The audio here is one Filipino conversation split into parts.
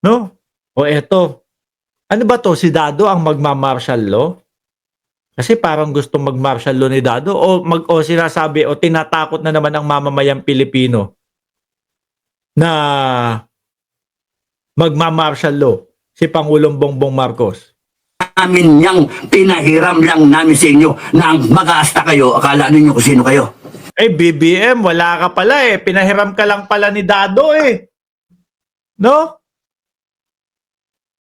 No? O eto, ano ba to, si Dado ang magma-martial law? Kasi parang gustong mag-martial law ni Dado o sinasabi o tinatakot na naman ang mamamayang Pilipino na magma-martial law si Pangulong Bongbong Marcos. Namin niyang pinahiram lang namin sa inyo na ang mag-aasta kayo, akala ninyo kung sino kayo. Eh, BBM, wala ka pala eh. Pinahiram ka lang pala ni Dado eh. No?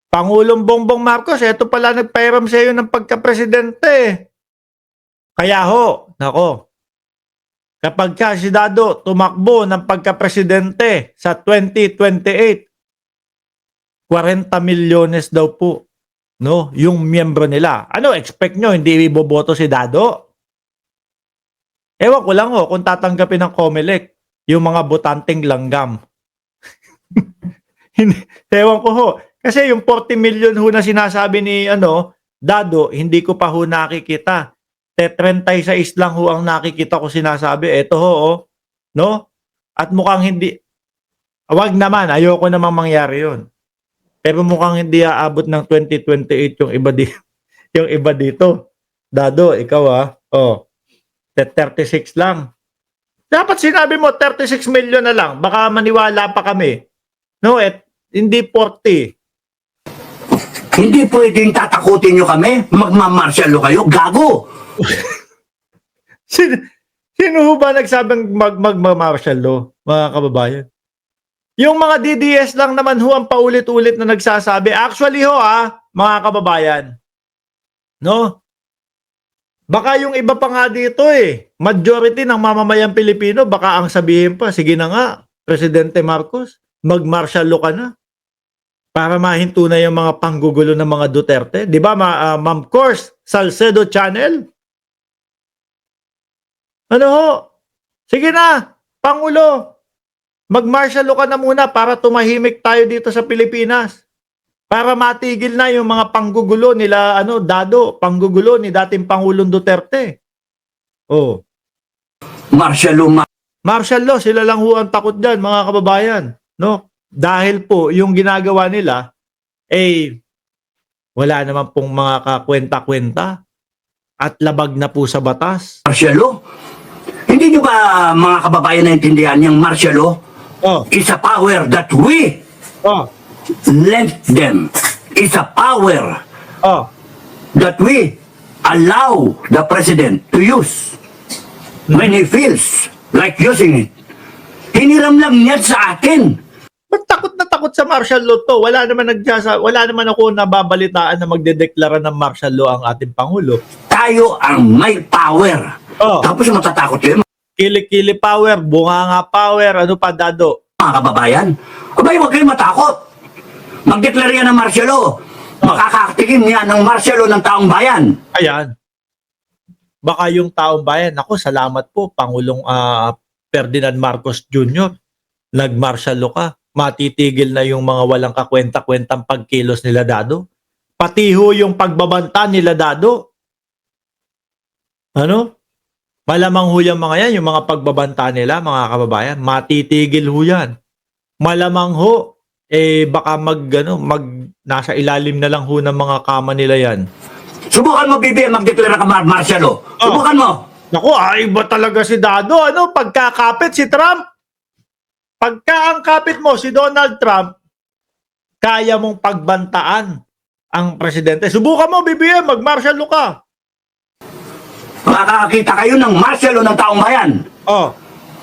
Pangulong Bongbong Marcos, eto pala nagpahiram sa iyo ng pagka-presidente. Kaya ho, nako, kapag ka si Dado tumakbo ng pagka-presidente sa 2028, 40 milyones daw po, no, yung miyembro nila. Ano, expect nyo, hindi iboboto si Dado? Ewan ko lang ho, kung tatanggapin ng COMELEC, yung mga botanteng langgam. Ewan ko ho, kasi yung 40 million ho na sinasabi ni Dado, hindi ko pa ho nakikita. 36 lang ho ang nakikita ko sinasabi. Ito ho, no? At mukhang hindi, wag naman, ayoko namang mangyari yun. Pero mukhang hindi aabot ng 2028 yung iba yung iba dito. Dado, ikaw 36 lang. Dapat sinabi mo 36 million na lang. Baka maniwala pa kami. No, hindi 40. Hindi pwedeng tatakutin nyo kami, magmamartial law kayo, gago! Sino ho ba nagsabing magma-martial law, mga kababayan? Yung mga DDS lang naman ho ang paulit-ulit na nagsasabi. Actually ho mga kababayan, no? Baka yung iba pa nga dito majority ng mamamayang Pilipino, baka ang sabihin pa, sige na nga, Presidente Marcos, mag-martial law ka na. Para mahinto na yung mga panggugulo ng mga Duterte. Di ba, Ma'am Course, Salcedo Channel? Ano ho? Sige na, Pangulo, mag-martial law ka na muna para tumahimik tayo dito sa Pilipinas. Para matigil na yung mga panggugulo nila, Dado, panggugulo ni dating Pangulong Duterte. Oh. Martial law, Martial law, sila lang ho ang takot dyan, mga kababayan. No? Dahil po, yung ginagawa nila, wala naman pong mga kakwenta-kwenta at labag na po sa batas. martial law? Hindi nyo ba, mga kababayan, naintindihan yung martial law? It's a power that we lent them. It's a power that we allow the president to use when he feels like using it. Hiniram lang niya sa atin. Ba't takot na takot sa martial law to? Wala naman ako nababalitaan na magdedeklara ng martial law ang ating Pangulo. Tayo ang may power. Tapos matatakot yun. Kili-kili power, bunganga power, ano pa, Dado? Mga kababayan, abay, huwag kayong matakot. Magdeklara yan ng martial law. Makakaktikim niya ng martial law ng taong bayan. Ayan. Baka yung taong bayan, ako, salamat po, Pangulong Ferdinand Marcos Jr., nag-martial law ka. Matitigil na yung mga walang kakwenta-kwentang pagkilos nila, Dado. Pati ho yung pagbabanta nila, Dado. Ano? Malamang ho yung mga yan, yung mga pagbabanta nila, mga kababayan, matitigil ho yan. Malamang ho, baka nasa ilalim na lang ho ng mga kama nila yan. Subukan mo, BBM, magdeklara ka martial law. Subukan mo. Naku, iba talaga si Dado. Pagkakapit si Trump. Pagka ang kapit mo si Donald Trump, kaya mong pagbantaan ang presidente. Subukan mo, BBM, mag-martial law ka. Makakakita kayo ng martial law ng taong bayan.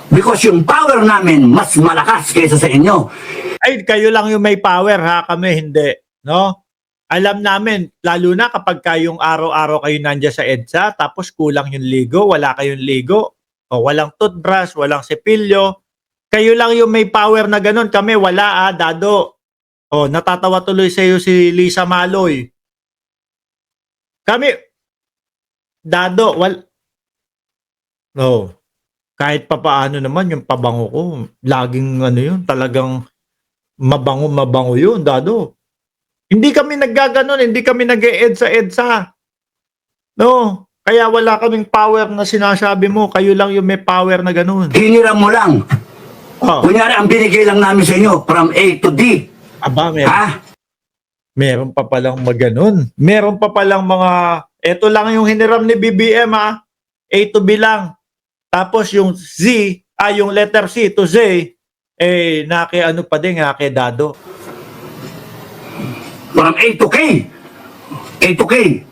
Because yung power namin mas malakas kaysa sa inyo. Ay, kayo lang yung may power, kami hindi. No? Alam namin, lalo na kapag kayong araw-araw kayo nandiyan sa EDSA, tapos kulang yung ligo, wala kayong ligo, walang toothbrush, walang sepilyo. Kayo lang yung may power na ganun. Kami wala, Dado. Natatawa tuloy sa iyo si Lisa Maloy. Kami, Dado, kahit papaano naman yung pabango ko, laging yun, talagang mabango yun, Dado. Hindi kami naggaganon, hindi kami nag-e-EDSA. No, kaya wala kaming power na sinasabi mo, kayo lang yung may power na ganun. Hiniram mo lang. Kunyari, ang binigay lang namin sa inyo from A to D. Aba, Ha? meron pa palang maganon. Meron pa palang mga, eto lang yung hiniram ni BBM ha, A to B lang. Tapos yung Z, yung letter C to Z, naki ano pa din, naki Dado. From A to K. A to K.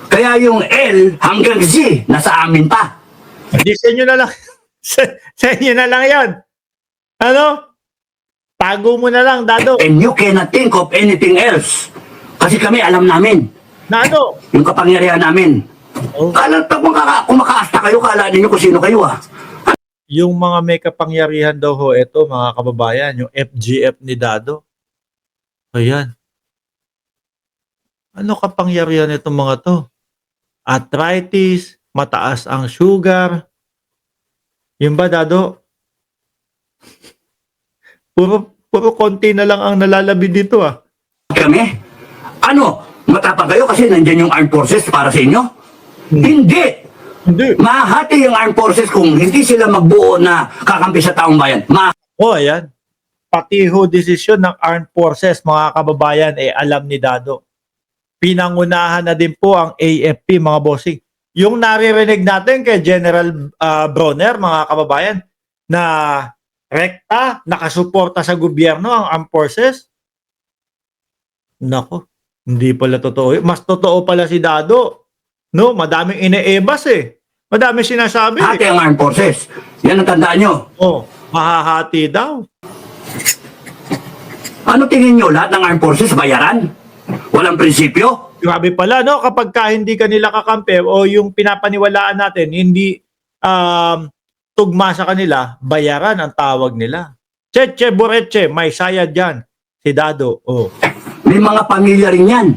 Kaya yung L hanggang Z, nasa amin pa. Di sa inyo na lang. sa inyo na lang yan. Ano? Tago mo na lang, Dado. And you cannot think of anything else. Kasi kami alam namin. Na ano? Yung kapangyarihan namin. Oh. Kala pag kung makaasta kayo, kala ninyo kung sino kayo ah. Yung mga may kapangyarihan daw ho, ito mga kababayan, yung FGF ni Dado. Ayan. Ano kapangyarihan itong mga to? Arthritis, mataas ang sugar. Yun ba, Dado? Puro konti na lang ang nalalabi dito ah. Kami? Ano? Matapang kayo kasi nandyan yung armed forces para sa inyo? Hindi! Hindi. Mahati yung armed forces kung hindi sila magbuo na kakampi sa taong bayan. Ayan. Pati ho desisyon ng armed forces, mga kababayan, alam ni Dado. Pinangunahan na din po ang AFP, mga bossing. Yung naririnig natin kay General Bronner, mga kababayan, na rekta, nakasuporta sa gobyerno ang armed forces. Nako, hindi pala totoo. Mas totoo pala si Dado. No, madaming ine-ebas Madaming sinasabi. hati ang armed forces. Yan ang tandaan nyo. Mahahati daw. Ano tingin nyo? Lahat ng armed forces bayaran? Walang prinsipyo? Grabe pala, no? Kapag hindi ka nila kakampi o yung pinapaniwalaan natin, hindi tugma sa kanila, bayaran ang tawag nila. Cheche Boreche, may sayad yan. Si Dado. May mga pamilya rin yan.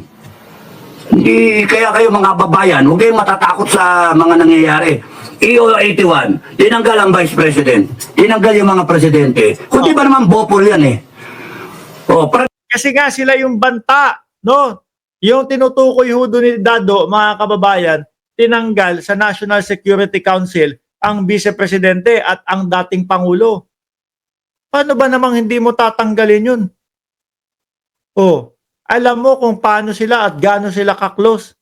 Hindi, kaya kayo mga babayan, huwag kayong matatakot sa mga nangyayari. EO 81, tinanggal ang Vice President, tinanggal yung mga presidente. Kundi ba naman bopol yan Kasi nga sila yung banta, no? Yung tinutukoy ho doon ni Dado, mga kababayan, tinanggal sa National Security Council ang vice-presidente at ang dating pangulo. Paano ba namang hindi mo tatanggalin yun? Alam mo kung paano sila at gaano sila ka-close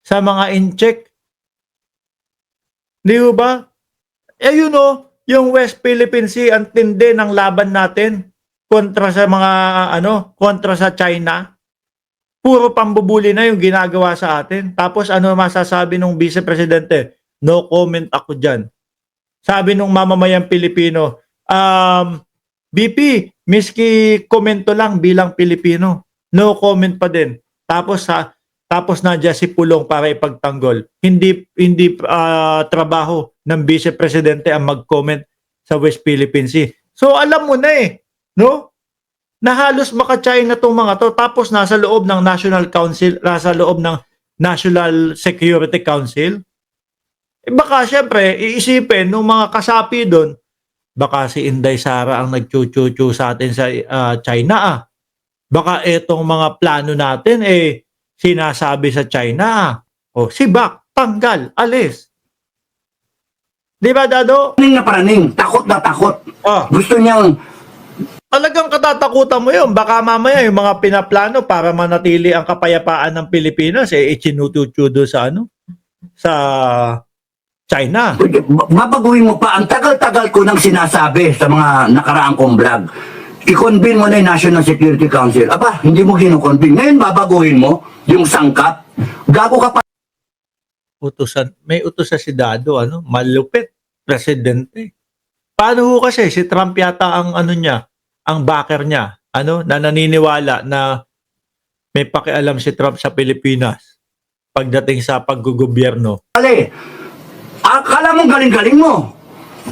sa mga in-check. Di ba? Yung West Philippine Sea, ang tindi ng laban natin kontra sa mga kontra sa China. Puro pambubuli na yung ginagawa sa atin. Tapos ano masasabi nung Vice Presidente? No comment ako dyan. Sabi nung mamamayang Pilipino, BP, miski komento lang bilang Pilipino. No comment pa din. Tapos nandiyan si Pulong para ipagtanggol. Hindi trabaho ng Vice Presidente ang mag-comment sa West Philippine Sea. So alam mo na no? Na halos maka-China tong mga to, tapos nasa loob ng National Council, nasa loob ng National Security Council. Baka syempre iisipin ng mga kasapi doon, baka si Inday Sara ang nagchuchuchu sa atin sa China Baka etong mga plano natin sinasabi sa China sibak, tanggal, alis. Di ba, Dado? Paraning na paraning, takot na takot. Gusto niyang Talagang katatakutan mo yun. Baka mamaya yung mga pinaplano para manatili ang kapayapaan ng Pilipinas ichinututudo sa sa China. babaguhin mo pa. Ang tagal-tagal ko nang sinasabi sa mga nakaraang kong vlog. I-convene mo na yung National Security Council. Aba, hindi mo kinukonvene. Ngayon babaguhin mo yung sangkap. Gago ka pa. May utusan si Dado, malupit, presidente. Paano ho kasi si Trump yata ang niya, ang backer niya, na naniniwala na may pakialam si Trump sa Pilipinas pagdating sa paggugobyerno. Akala mo galing-galing mo.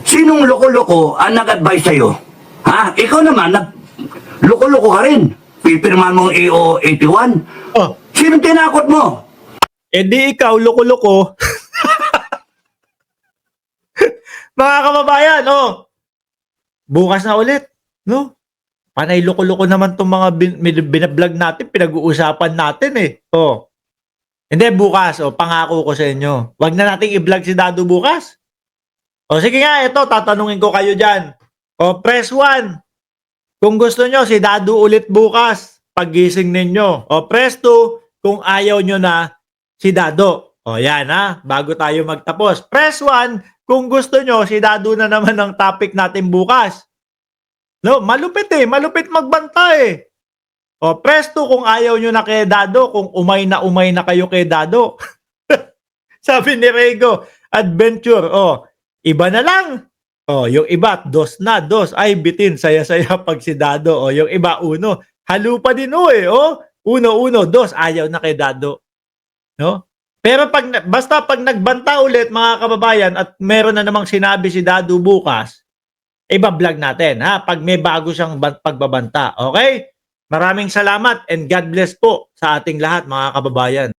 Sinong loko-loko ang nag-advise sa'yo? Ha? Ikaw naman, loko-loko ka rin. Pipirman mong EO 81. Sinong tinakot mo? Di ikaw, loko-loko. Mga kababayan, bukas na ulit, no? Panay loko-loko naman itong mga binablog natin, pinag-uusapan natin Hindi, bukas, pangako ko sa inyo. Wag na nating i-vlog si Dado bukas. Sige nga, ito, tatanungin ko kayo dyan. Press 1. kung gusto nyo, si Dadu ulit bukas, paggising ninyo. O press 2, kung ayaw nyo na si Dado. O yan ha, bago tayo magtapos. Press 1, kung gusto nyo, si Dadu na naman ang topic natin bukas. No, malupit malupit magbanta eh. O press 2 kung ayaw nyo na kay Dado, kung umay na kayo kay Dado. Sabi ni Rego, adventure. O, iba na lang. O, yung iba, dos na, dos. Ay, bitin, saya-saya pag si Dado. O, yung iba, uno. Halupa din eh. O, uno, dos. Ayaw na kay Dado. No? Pero basta pag nagbanta ulit, mga kababayan, at meron na namang sinabi si Dado bukas, iba-vlog natin, ha? Pag may bago siyang pagbabanta. Okay? Maraming salamat and God bless po sa ating lahat, mga kababayan.